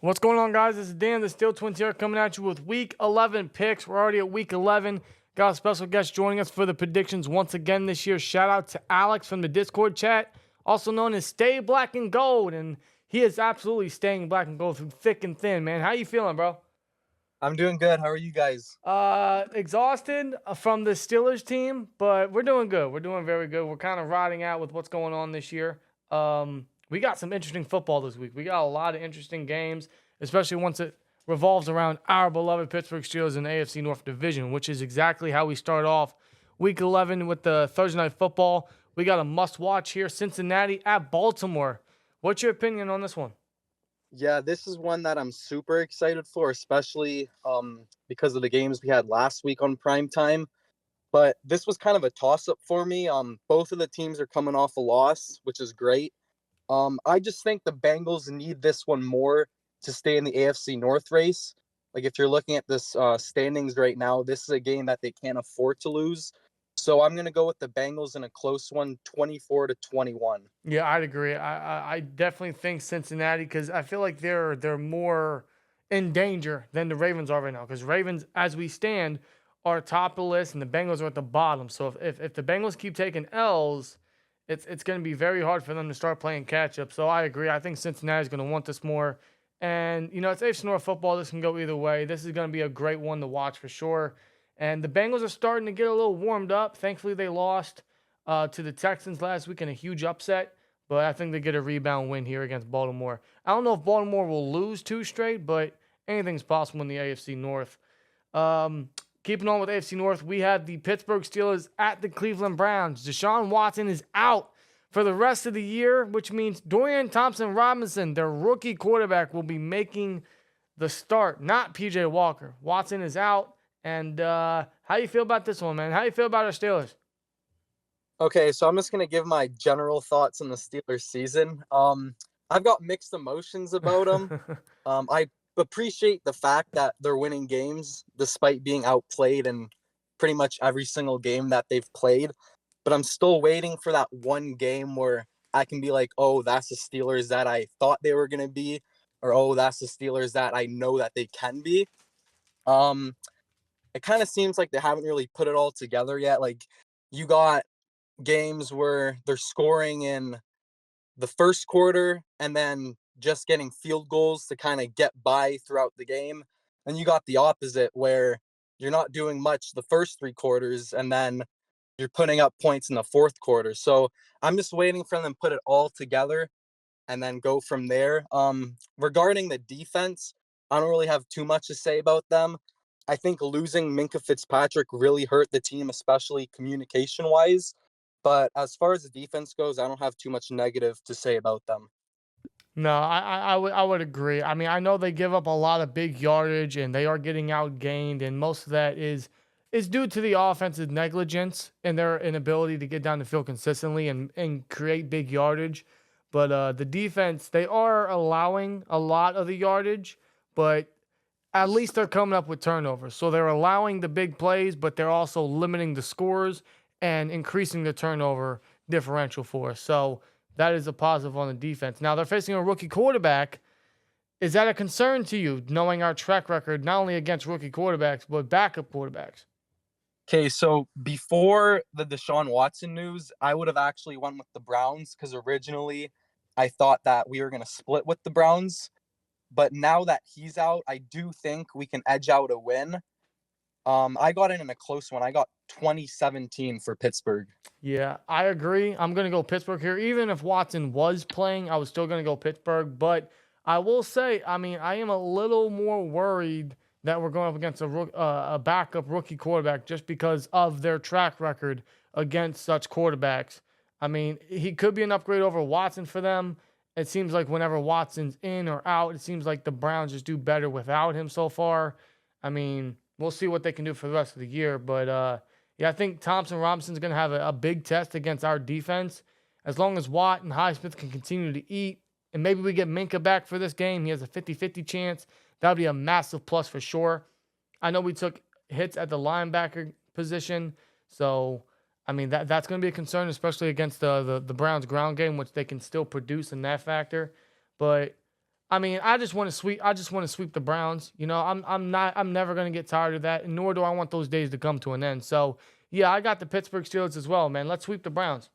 What's going on, guys? This is Dan, the SteelTwins here, coming at you with Week 11 picks. We're already at Week 11. Got a special guest joining us for the predictions once again this year. Shout out to Alex from the Discord chat, also known as StayBlack&Gold, and he is absolutely staying black and gold through thick and thin, man. How you feeling, bro? I'm doing good. How are you guys? Exhausted from the Steelers team, but we're doing good. We're doing very good. We're kind of riding out with what's going on this year. We got some interesting football this week. We got a lot of interesting games, especially once it revolves around our beloved Pittsburgh Steelers in the AFC North Division, which is exactly how we start off Week 11 with the Thursday Night Football. We got a must-watch here, Cincinnati at Baltimore. What's your opinion on this one? Yeah, this is one that I'm super excited for, especially because of the games we had last week on prime time. But this was kind of a toss-up for me. Both of the teams are coming off a loss, which is great. I just think the Bengals need this one more to stay in the AFC North race. Like if you're looking at this standings right now, this is a game that they can't afford to lose. So I'm going to go with the Bengals in a close one, 24-21. Yeah, I'd agree. I definitely think Cincinnati, because I feel like they're more in danger than the Ravens are right now. Because Ravens, as we stand, are top of the list, and the Bengals are at the bottom. So if the Bengals keep taking L's, it's going to be very hard for them to start playing catch up. So I agree. I think Cincinnati's going to want this more. And it's AFC North football. This can go either way. This is going to be a great one to watch for sure. And the Bengals are starting to get a little warmed up. Thankfully, they lost to the Texans last week in a huge upset, but I think they get a rebound win here against Baltimore. I don't know if Baltimore will lose two straight, but anything's possible in the AFC North. Keeping on with AFC North, we have the Pittsburgh Steelers at the Cleveland Browns. Deshaun Watson is out for the rest of the year, which means Dorian Thompson-Robinson, their rookie quarterback, will be making the start, not PJ Walker. Watson is out. And how you feel about this one, man? How you feel about our Steelers? Okay, so I'm just gonna give my general thoughts on the Steelers season. I've got mixed emotions about them. I appreciate the fact that they're winning games despite being outplayed in pretty much every single game that they've played. But I'm still waiting for that one game where I can be like, oh, that's the Steelers that I thought they were gonna be, or oh, that's the Steelers that I know that they can be. Um, it kind of seems like they haven't really put it all together yet. Like you got games where they're scoring in the first quarter and then just getting field goals to kind of get by throughout the game. And you got the opposite where you're not doing much the first three quarters and then you're putting up points in the fourth quarter. So I'm just waiting for them to put it all together and then go from there. Regarding the defense, I don't really have too much to say about them. I think losing Minkah Fitzpatrick really hurt the team, especially communication wise. But as far as the defense goes, I don't have too much negative to say about them. No, I would agree. I mean, I know they give up a lot of big yardage and they are getting outgained, and most of that is due to the offensive negligence and their inability to get down the field consistently and create big yardage. But the defense, they are allowing a lot of the yardage, but at least they're coming up with turnovers. So they're allowing the big plays, but they're also limiting the scores and increasing the turnover differential for us. So that is a positive on the defense. Now they're facing a rookie quarterback. Is that a concern to you, knowing our track record, not only against rookie quarterbacks, but backup quarterbacks? Okay, so before the Deshaun Watson news, I would have actually went with the Browns because originally I thought that we were going to split with the Browns. But now that he's out, I do think we can edge out a win. I got in a close one. I got 2017 for Pittsburgh. Yeah, I agree. I'm going to go Pittsburgh here. Even if Watson was playing, I was still going to go Pittsburgh. But I will say, I mean, I am a little more worried that we're going up against a backup rookie quarterback just because of their track record against such quarterbacks. I mean, he could be an upgrade over Watson for them. It seems like whenever Watson's in or out, it seems like the Browns just do better without him so far. I mean, we'll see what they can do for the rest of the year. But yeah, I think Thompson Robinson's going to have a big test against our defense. As long as Watt and Highsmith can continue to eat, and maybe we get Minkah back for this game, he has a 50-50 chance. That would be a massive plus for sure. I know we took hits at the linebacker position, so I mean that's going to be a concern, especially against the Browns' ground game, which they can still produce in that factor. But I mean, I just want to sweep. I just want to sweep the Browns. You know, I'm never gonna get tired of that, and nor do I want those days to come to an end. So yeah, I got the Pittsburgh Steelers as well, man. Let's sweep the Browns.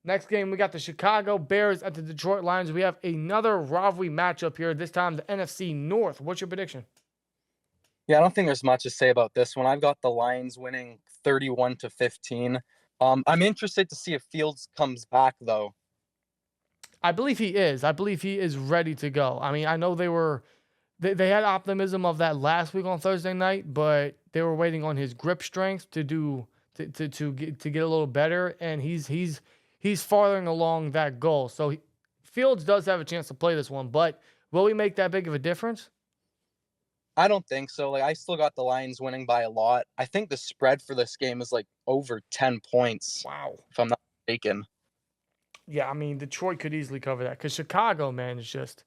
Next game, we got the Chicago Bears at the Detroit Lions. We have another rivalry matchup here. This time, the NFC North. What's your prediction? Yeah, I don't think there's much to say about this one. I've got the Lions winning 31-15. I'm interested to see if Fields comes back though. I believe he is. I believe he is ready to go. I mean, I know they had optimism of that last week on Thursday night, but they were waiting on his grip strength to get a little better, and he's farthering along that goal. So Fields does have a chance to play this one, but will he make that big of a difference? I don't think so. Like, I still got the Lions winning by a lot. I think the spread for this game is like over 10 points, Wow. if I'm not mistaken. Yeah, I mean Detroit could easily cover that because Chicago, man, is just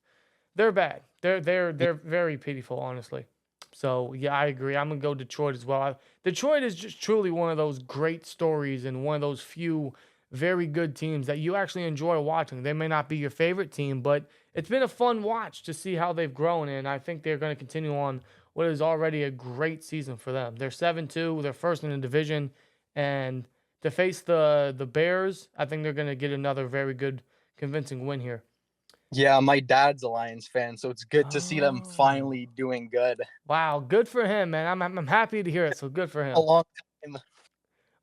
they're bad. They're very pitiful, honestly. So yeah, I agree. I'm gonna go Detroit as well. Detroit is just truly one of those great stories and one of those few very good teams that you actually enjoy watching. They may not be your favorite team, but it's been a fun watch to see how they've grown, and I think they're going to continue on what is already a great season for them. They're 7-2, they're first in the division, and to face the Bears, I think they're going to get another very good, convincing win here. Yeah, my dad's a Lions fan, so it's good to see them Oh, finally doing good. wow, good for him, man. I'm happy to hear it. So good for A him. long time.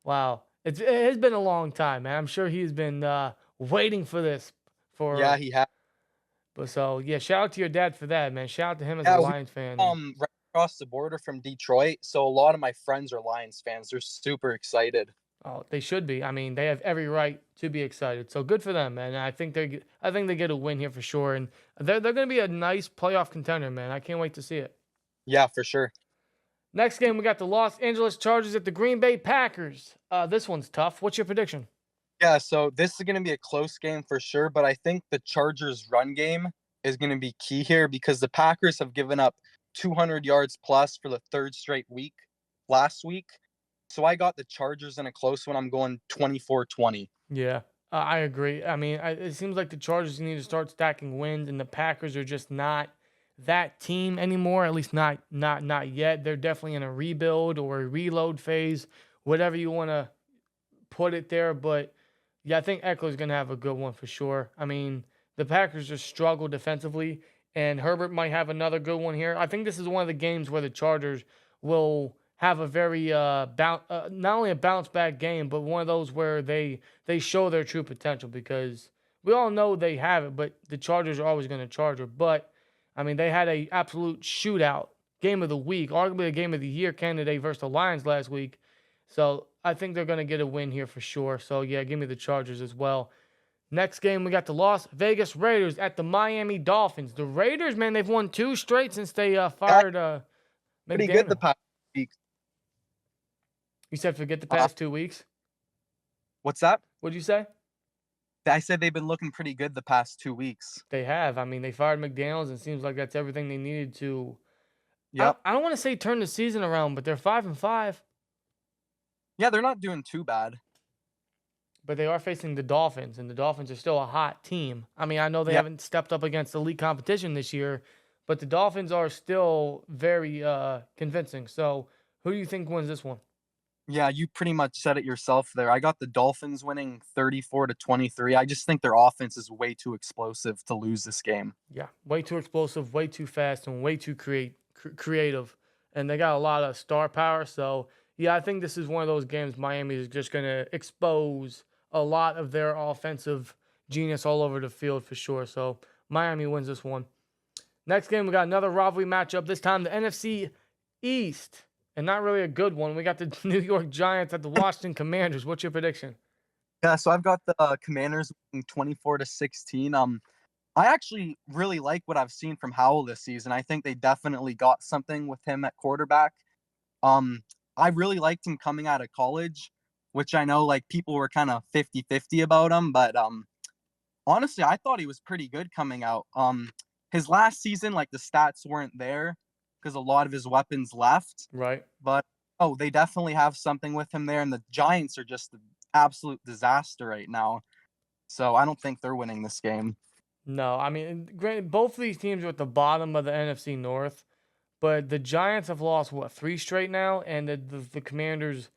Wow, it has been a long time, man. I'm sure he's been waiting for this Yeah, for. he had. But so yeah, shout out to your dad for that, man. Shout out to him as a Yeah, Lions fan. And right across the border from Detroit, so a lot of my friends are Lions fans. They're super excited. oh, they should be. I mean, they have every right to be excited. So good for them, man. I think they get a win here for sure, and they're going to be a nice playoff contender, man. I can't wait to see it. Yeah, for sure. Next game, we got the Los Angeles Chargers at the Green Bay Packers. This one's tough. What's your prediction? Yeah, so this is going to be a close game for sure, but I think the Chargers' run game is going to be key here because the Packers have given up 200 yards plus for the third straight week last week. So I got the Chargers in a close one. I'm going 24-20. Yeah, I agree. I mean, it seems like the Chargers need to start stacking wins, and the Packers are just not that team anymore. At least not yet. They're definitely in a rebuild or a reload phase, whatever you want to put it there. But yeah, I think Eckler's gonna have a good one for sure. I mean, the Packers just struggle defensively, and Herbert might have another good one here. I think this is one of the games where the Chargers will have a very not only a bounce back game, but one of those where they show their true potential because we all know they have it, but the Chargers are always going to Charger. But I mean, they had a absolute shootout game of the week, arguably a game of the year candidate versus the Lions last week. So I think they're going to get a win here for sure. So yeah, give me the Chargers as well. Next game, we got the Las Vegas Raiders at the Miami Dolphins. The Raiders, man, they've won 2 straight since they fired Pretty good the McDaniel. past week. You said forget the past 2 weeks. What's that? What'd you say? I said they've been looking pretty good the past 2 weeks. They have. I mean, they fired McDaniels, and it seems like that's everything they needed to. Yep. I don't want to say turn the season around, but they're 5-5. Yeah, they're not doing too bad. But they are facing the Dolphins, and the Dolphins are still a hot team. I mean, I know they Yeah. haven't stepped up against elite competition this year, but the Dolphins are still very convincing. So, who do you think wins this one? Yeah, you pretty much said it yourself there. I got the Dolphins winning 34-23. I just think their offense is way too explosive to lose this game. Yeah, way too explosive, way too fast, and way too creative. And they got a lot of star power. So, yeah, I think this is one of those games Miami is just going to expose a lot of their offensive genius all over the field for sure. So, Miami wins this one. Next game, we got another rivalry matchup. This time, the NFC East. And not really a good one. We got the New York Giants at the Washington Commanders. What's your prediction? Yeah, so I've got the Commanders winning 24-16. I actually really like what I've seen from Howell this season. I think they definitely got something with him at quarterback. I really liked him coming out of college, which I know like people were kind of 50-50 about him, but honestly, I thought he was pretty good coming out. His last season, like the stats weren't there because a lot of his weapons left. Right. But they definitely have something with him there, and the Giants are just an absolute disaster right now. So I don't think they're winning this game. No, I mean, granted, both of these teams are at the bottom of the NFC North, but the Giants have lost what, 3 straight now, and the Commanders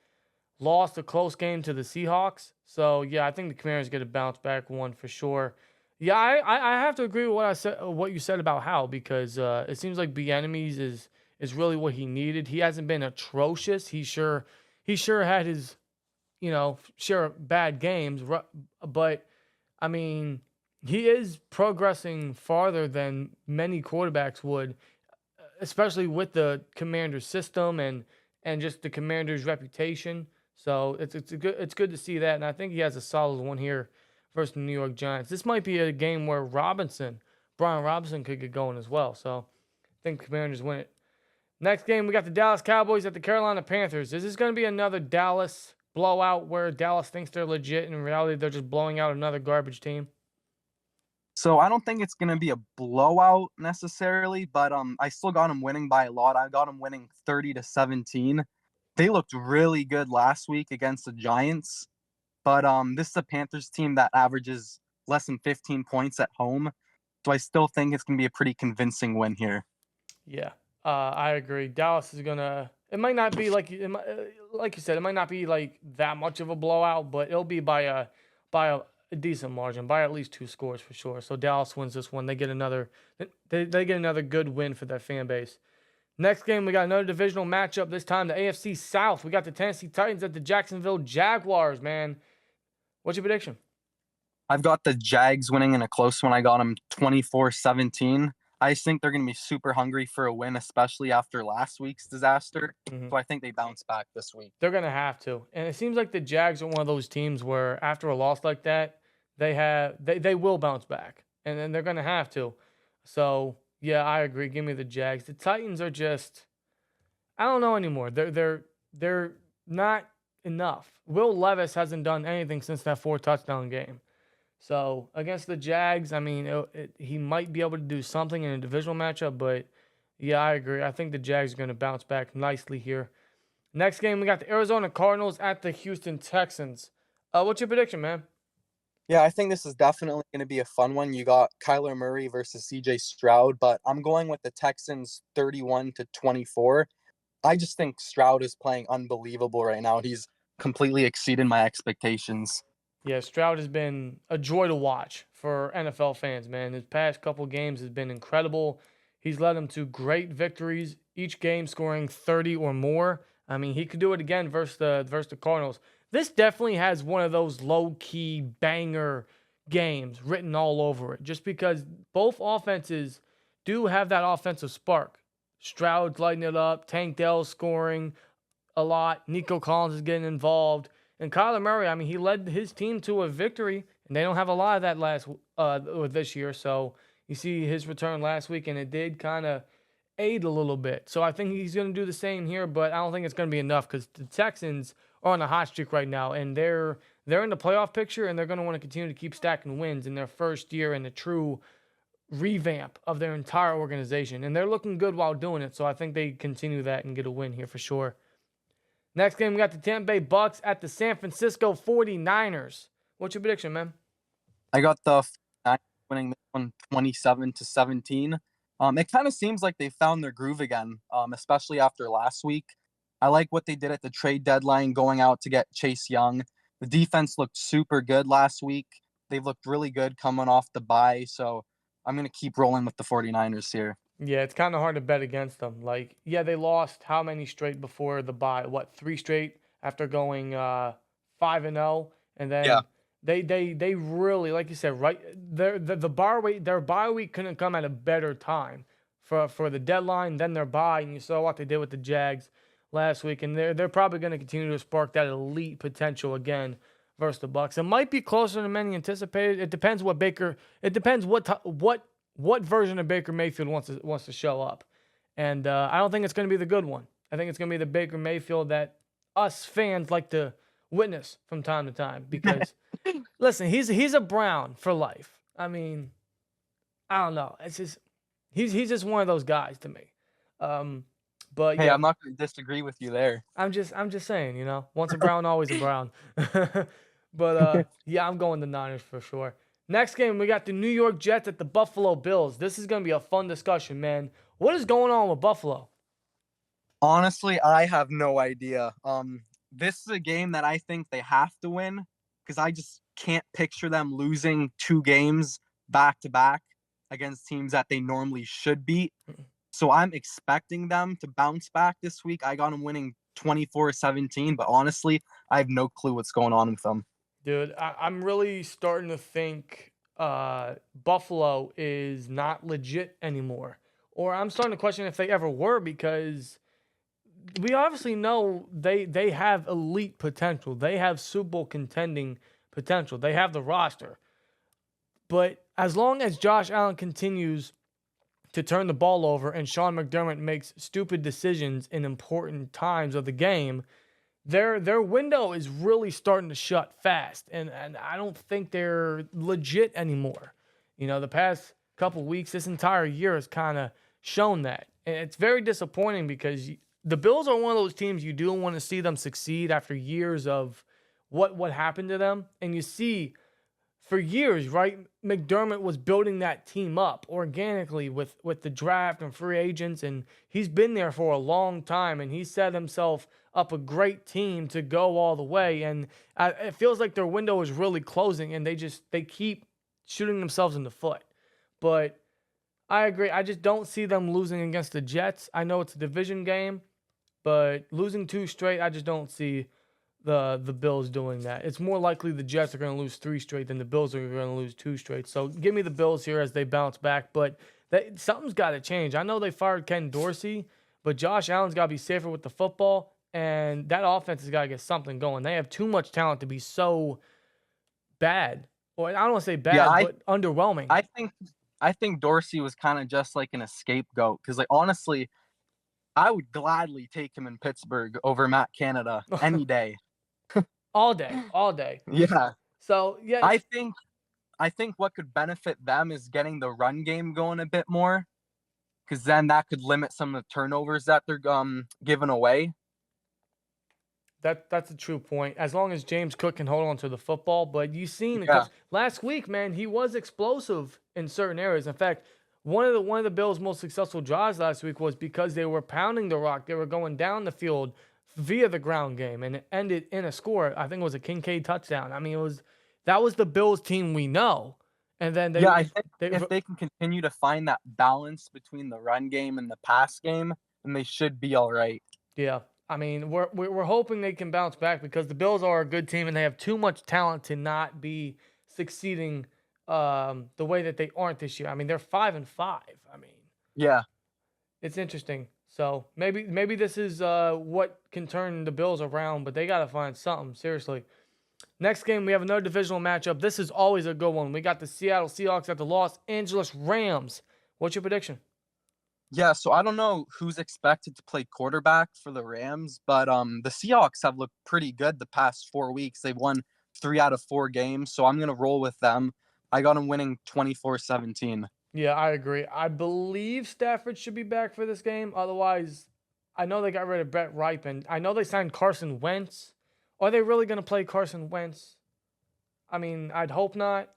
lost a close game to the Seahawks. So yeah, I think the Commanders get a bounce back one for sure. Yeah, I have to agree with what you said about Howe because it seems like Bieniemy's is really what he needed. He hasn't been atrocious. He sure had his share of bad games, but I mean he is progressing farther than many quarterbacks would, especially with the Commanders system and just the Commanders reputation. So it's good to see that, and I think he has a solid one here versus the New York Giants. This might be a game where Brian Robinson could get going as well. So I think Commanders win it. Next game, we got the Dallas Cowboys at the Carolina Panthers. Is this going to be another Dallas blowout where Dallas thinks they're legit and in reality they're just blowing out another garbage team? So I don't think it's going to be a blowout necessarily, but I still got them winning by a lot. I got them winning 30-17. They looked really good last week against the Giants, but this is a Panthers team that averages less than 15 points at home. So I still think it's going to be a pretty convincing win here. Yeah, I agree. Dallas is gonna. It might not be like you said. It might not be like that much of a blowout, but it'll be by a decent margin, by at least 2 scores for sure. So Dallas wins this one. They get another. They get another good win for their fan base. Next game, we got another divisional matchup. This time, the AFC South. We got the Tennessee Titans at the Jacksonville Jaguars. Man, what's your prediction? I've got the Jags winning in a close one. I got them 24-17. I just think they're going to be super hungry for a win, especially after last week's disaster. Mhm. So I think they bounce back this week. They're gonna have to, and it seems like the Jags are one of those teams where after a loss like that, they will bounce back, and then they're gonna have to. So yeah, I agree. Give me the Jags. The Titans are just I don't know anymore. They're not enough. Will Levis hasn't done anything since that 4 touchdown game. So against the Jags, I mean, he might be able to do something in a divisional matchup, but yeah, I agree. I think the Jags are going to bounce back nicely here. Next game, we got the Arizona Cardinals at the Houston Texans. What's your prediction, man? Yeah, I think this is definitely going to be a fun one. You got Kyler Murray versus CJ Stroud, but I'm going with the Texans 31-24. I just think Stroud is playing unbelievable right now. He's completely exceeded my expectations. Yeah, Stroud has been a joy to watch for NFL fans, man. His past couple games has been incredible. He's led them to great victories, each game scoring 30 or more. I mean, he could do it again versus the Cardinals. This definitely has one of those low-key banger games written all over it, just because both offenses do have that offensive spark. Stroud's lighting it up, Tank Dell's scoring a lot, Nico Collins is getting involved. And Kyler Murray, I mean, he led his team to a victory, and they don't have a lot of that or this year. So you see his return last week, and it did kind of aid a little bit. So I think he's going to do the same here, but I don't think it's going to be enough because the Texans are on a hot streak right now, and they're in the playoff picture, and they're going to want to continue to keep stacking wins in their first year in the true revamp of their entire organization, and they're looking good while doing it. So I think they continue that and get a win here for sure. Next game, we got the Tampa Bay Bucks at the San Francisco 49ers. What's your prediction, man? I got the 49ers winning this one 27-17. It kind of seems like they found their groove again, especially after last week. I like what they did at the trade deadline, going out to get Chase Young. The defense looked super good last week. They've looked really good coming off the bye, so I'm going to keep rolling with the 49ers here. Yeah, it's kind of hard to bet against them. Like, yeah, they lost how many straight before the bye? What, 3 straight after going 5-0, and then Yeah. they really, like you said, right? Their bye week couldn't come at a better time for the deadline than their bye, and you saw what they did with the Jags last week, and they're probably going to continue to spark that elite potential again versus the Bucks. It might be closer than many anticipated. It depends what Baker. It depends what version of Baker Mayfield wants to show up, and I don't think it's going to be the good one. I think it's going to be the Baker Mayfield that us fans like to witness from time to time. Because listen, he's a Brown for life. I mean, I don't know. It's just he's just one of those guys to me. But Hey, yeah, I'm not going to disagree with you there. I'm just saying, once a Brown, always a Brown. But yeah, I'm going the Niners for sure. Next game, we got the New York Jets at the Buffalo Bills. This is going to be a fun discussion, man. What is going on with Buffalo? Honestly, I have no idea. This is a game that I think they have to win because I just can't picture them losing 2 games back to back against teams that they normally should beat. So I'm expecting them to bounce back this week. I got them winning 24-17, but honestly, I have no clue what's going on with them. Dude, I'm really starting to think Buffalo is not legit anymore. Or I'm starting to question if they ever were, because we obviously know they have elite potential. They have Super Bowl contending potential. They have the roster. But as long as Josh Allen continues to turn the ball over and Sean McDermott makes stupid decisions in important times of the game, their window is really starting to shut fast. And I don't think they're legit anymore. You know, the past couple weeks, this entire year has kind of shown that. And it's very disappointing because the Bills are one of those teams you do want to see them succeed after years of what happened to them. And you see, for years, right, McDermott was building that team up organically with the draft and free agents, and he's been there for a long time, and he set himself up a great team to go all the way. And it feels like their window is really closing, and they keep shooting themselves in the foot. But I agree. I just don't see them losing against the Jets. I know it's a division game, but losing 2 straight, I just don't see the Bills doing that. It's more likely the Jets are going to lose 3 straight than the Bills are going to lose 2 straight. So give me the Bills here as they bounce back. But something's got to change. I know they fired Ken Dorsey, but Josh Allen's got to be safer with the football, and that offense has got to get something going. They have too much talent to be so bad. Or I don't want to say bad, but underwhelming. I think Dorsey was kind of just like a scapegoat because, like, honestly, I would gladly take him in Pittsburgh over Matt Canada any day. All day. Yeah. So, yeah. I think what could benefit them is getting the run game going a bit more, because then that could limit some of the turnovers that they're giving away. That's a true point. As long as James Cook can hold on to the football, but you've seen last week, man, he was explosive in certain areas. In fact, one of the Bills' most successful drives last week was because they were pounding the rock. They were going down the field via the ground game, and it ended in a score. I think it was a Kincaid touchdown. I mean, that was the Bills team we know. And then I think if they can continue to find that balance between the run game and the pass game, then they should be all right. Yeah. I mean, we're hoping they can bounce back because the Bills are a good team and they have too much talent to not be succeeding the way that they aren't this year. I mean, they're 5-5. I mean, yeah, it's interesting. So maybe this is what can turn the Bills around, but they got to find something, seriously. Next game, we have another divisional matchup. This is always a good one. We got the Seattle Seahawks at the Los Angeles Rams. What's your prediction? Yeah, so I don't know who's expected to play quarterback for the Rams, but the Seahawks have looked pretty good the past 4 weeks. They've won 3 out of 4 games, so I'm going to roll with them. I got them winning 24-17. Yeah, I agree. I believe Stafford should be back for this game. Otherwise, I know they got rid of Brett Ripe, and I know they signed Carson Wentz. Are they really going to play Carson Wentz? I mean, I'd hope not,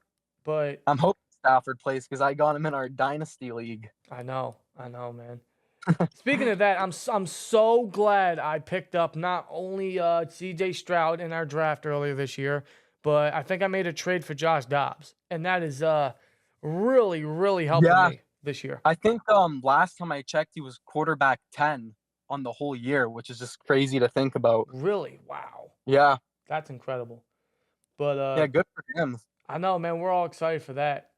but I'm hoping Stafford plays because I got him in our Dynasty League. I know, man. Speaking of that, I'm so glad I picked up not only C.J. Stroud in our draft earlier this year, but I think I made a trade for Josh Dobbs, and that is really, really helping me this year. I think last time I checked, he was quarterback 10 on the whole year, which is just crazy to think about. Really? Wow. Yeah. That's incredible. But yeah, good for him. I know, man. We're all excited for that.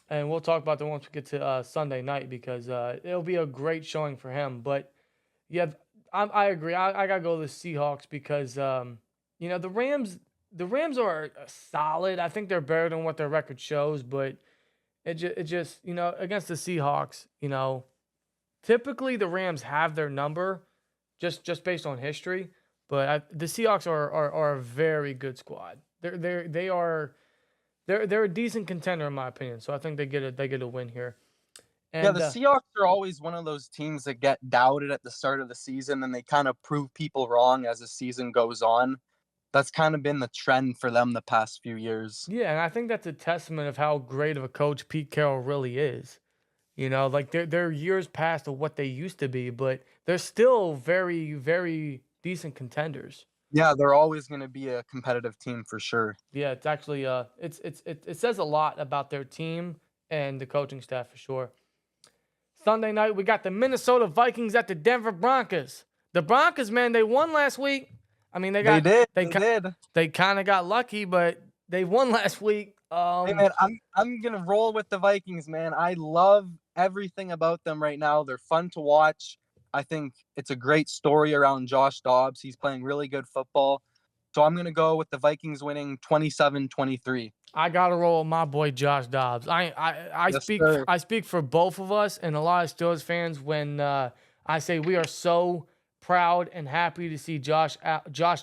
And we'll talk about that once we get to Sunday night because it'll be a great showing for him. But, yeah, I agree. I got to go with the Seahawks because, the Rams are solid. I think they're better than what their record shows. But it just against the Seahawks, typically the Rams have their number just based on history. But the Seahawks are a very good squad. They're a decent contender in my opinion, so I think they get a win here. And, the Seahawks are always one of those teams that get doubted at the start of the season, and they kind of prove people wrong as the season goes on. That's kind of been the trend for them the past few years. Yeah, and I think that's a testament of how great of a coach Pete Carroll really is. You know, like they're years past of what they used to be, but they're still very, very decent contenders. Yeah, they're always going to be a competitive team for sure. Yeah, it's actually it says a lot about their team and the coaching staff for sure. Sunday night we got the Minnesota Vikings at the Denver Broncos. The Broncos, man, they won last week. I mean, They did. they They did. they kind of got lucky, but they won last week. Hey man, I'm gonna roll with the Vikings, man. I love everything about them right now. They're fun to watch. I think it's a great story around Josh Dobbs. He's playing really good football. So I'm gonna go with the Vikings winning 27-23. I gotta roll with my boy Josh Dobbs. I Yes, speak sir. I speak for both of us and a lot of Steelers fans when I say we are so proud and happy to see Josh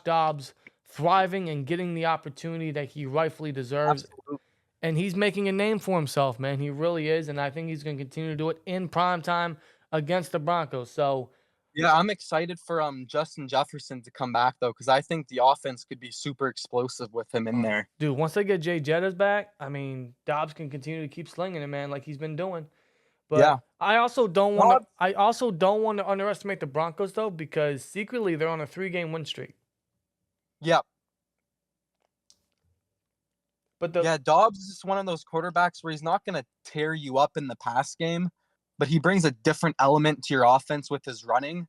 Dobbs thriving and getting the opportunity that he rightfully deserves. Absolutely. And he's making a name for himself, man. He really is, and I think he's going to continue to do it in prime time against the Broncos. So, Yeah, I'm excited for Justin Jefferson to come back though, because I think the offense could be super explosive with him in there. dude, once they get Jay Jettas back, I mean, Dobbs can continue to keep slinging it, man, like he's been doing. But Yeah. I also don't want Dobbs- to. I also don't want to underestimate the Broncos though, because secretly they're on a 3-game win streak. Yeah. But the Yeah, Dobbs is just one of those quarterbacks where he's not gonna tear you up in the pass game, but he brings a different element to your offense with his running.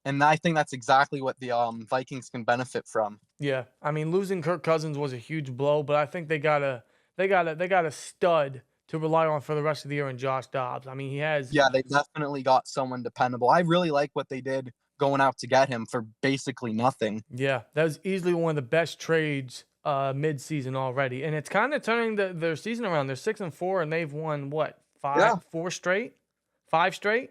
And I think that's exactly what the Vikings can benefit from. yeah, I mean, losing Kirk Cousins was a huge blow, but I think they got a stud to rely on for the rest of the year in Josh Dobbs. I mean, he has Yeah, they definitely got someone dependable. I really like what they did going out to get him for basically nothing. Yeah, that was easily one of the best trades mid-season already, and it's kind of turning their season around. They're 6-4, and they've won what Yeah. 5 straight.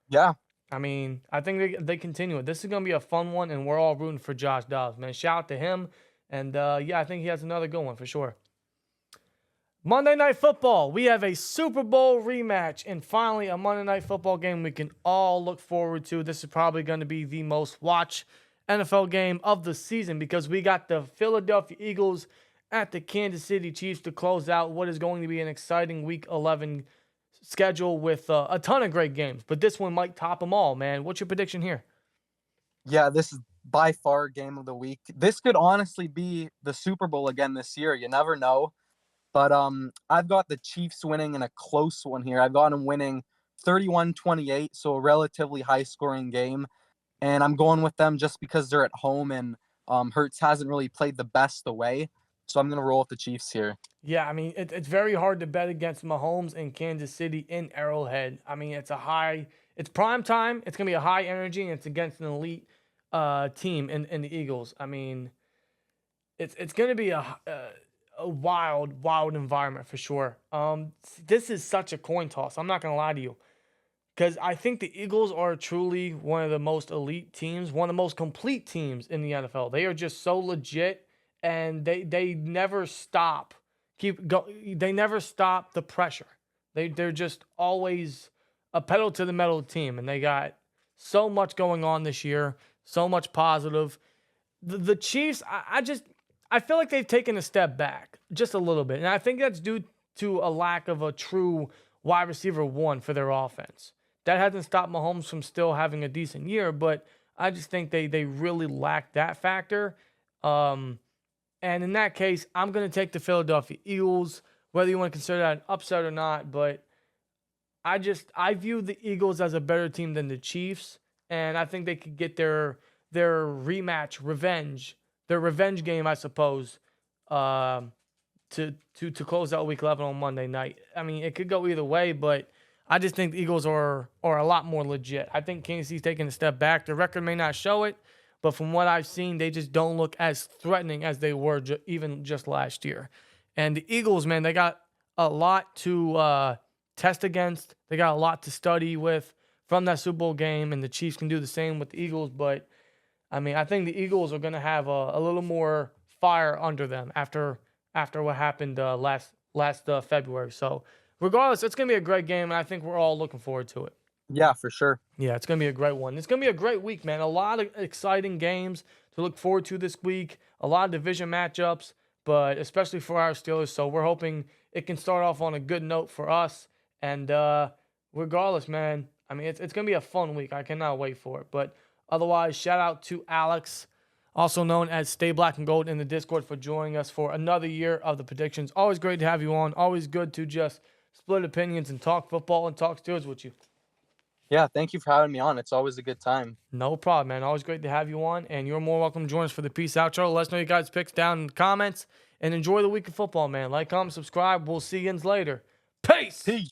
Yeah. I mean, I think they continue it. This is gonna be a fun one, and we're all rooting for Josh Dobbs, man. Shout out to him, and yeah, I think he has another good one for sure. Monday Night Football. We have a Super Bowl rematch, and finally a Monday Night Football game we can all look forward to. This is probably going to be the most watched NFL game of the season because we got the Philadelphia Eagles at the Kansas City Chiefs to close out what is going to be an exciting Week 11 schedule with a ton of great games. But this one might top them all, man. What's your prediction here? Yeah, this is by far game of the week. This could honestly be the Super Bowl again this year. You never know. But I've got the Chiefs winning in a close one here. I've got them winning 31-28, so a relatively high-scoring game. And I'm going with them just because they're at home and Hurts hasn't really played the best away. So I'm going to roll with the Chiefs here. Yeah, I mean, it's very hard to bet against Mahomes in Kansas City in Arrowhead. I mean, it's prime time. It's going to be a high energy, and it's against an elite team in the Eagles. I mean, it's going to be a wild environment for sure. This is such a coin toss. I'm not going to lie to you. Because I think the Eagles are truly one of the most elite teams, one of the most complete teams in the NFL. They are just so legit, and they never stop. They never stop the pressure. They're just always a pedal to the metal team, and they got so much going on this year, so much positive. The Chiefs, I feel like they've taken a step back just a little bit, and I think that's due to a lack of a true wide receiver one for their offense. That hasn't stopped Mahomes from still having a decent year, but I just think they really lack that factor. And in that case, I'm going to take the Philadelphia Eagles, whether you want to consider that an upset or not. But I view the Eagles as a better team than the Chiefs, and I think they could get their rematch, their revenge game, I suppose, to close out Week 11 on Monday night. I mean, it could go either way, but I just think the Eagles are a lot more legit. I think Kansas City's taking a step back. The record may not show it, but from what I've seen, they just don't look as threatening as they were even just last year. And the Eagles, man, they got a lot to test against. They got a lot to study with from that Super Bowl game, and the Chiefs can do the same with the Eagles. But, I mean, I think the Eagles are going to have a little more fire under them after what happened last February. So, regardless, it's going to be a great game, and I think we're all looking forward to it. Yeah, for sure. Yeah, it's going to be a great one. It's going to be a great week, man. A lot of exciting games to look forward to this week. A lot of division matchups, but especially for our Steelers. So we're hoping it can start off on a good note for us. And regardless, man, I mean, it's going to be a fun week. I cannot wait for it. But otherwise, shout out to Alex, also known as Stay Black and Gold in the Discord, for joining us for another year of the predictions. Always great to have you on. Always good to just split opinions and talk football and talk Steelers with you. Yeah, thank you for having me on. It's always a good time. No problem, man. Always great to have you on, and you're more welcome to join us for the peace outro. Let us know your guys' picks down in the comments, and enjoy the week of football, man. Like, comment, subscribe. We'll see you later. Peace! Peace.